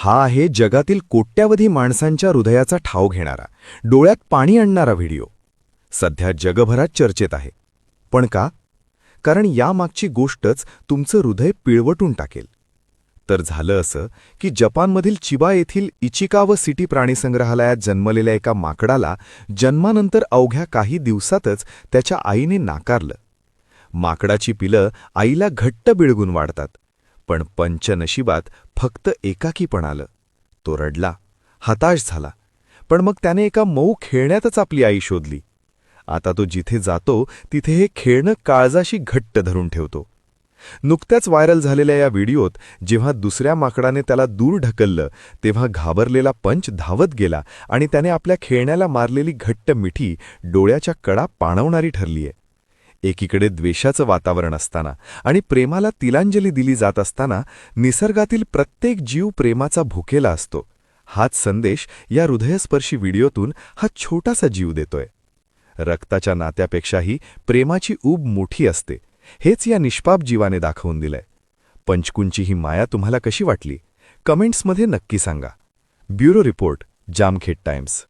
हा आहे जगातील कोट्यावधी माणसांच्या हृदयाचा ठाव घेणारा, डोळ्यात पाणी आणणारा व्हिडिओ. सध्या जगभरात चर्चेत आहे. पण का? कारण यामागची गोष्टच तुमचं हृदय पिळवटून टाकेल. तर झालं असं की जपानमधील चिबा येथील इचिकावा सिटी प्राणीसंग्रहालयात जन्मलेल्या एका माकडाला जन्मानंतर अवघ्या काही दिवसातच त्याच्या आईने नाकारलं. माकडाची पिलं आईला घट्ट बिळगून वाढतात, पण पंचनशिबात फक्त एकाकीपण आलं. तो रडला, हताश झाला, पण मग त्याने एका मऊ खेळण्यातच आपली आई शोधली. आता तो जिथे जातो तिथे हे खेळणं काळजाशी घट्ट धरून ठेवतो. नुकत्याच व्हायरल झालेल्या या व्हिडिओत जेव्हा दुसऱ्या माकडाने त्याला दूर ढकललं, तेव्हा घाबरलेला पंच धावत गेला आणि त्याने आपल्या खेळण्याला मारलेली घट्ट मिठी डोळ्याच्या कडा पाणवणारी ठरलीय. एकीकडे द्वेषाचं वातावरण असताना आणि प्रेमाला तिलांजली दिली जात असताना निसर्गातील प्रत्येक जीव प्रेमाचा भुकेला असतो. हाच संदेश या हृदयस्पर्शी व्हिडिओतून हा छोटासा जीव देतोय. रक्ताच्या नात्यापेक्षाही प्रेमाची ऊब मोठी असते, हेच या निष्पाप जीवाने दाखवून दिलंय. पंचकुंची ही माया तुम्हाला कशी वाटली? कमेंट्समध्ये नक्की सांगा. Bureau report, Jamkhed times.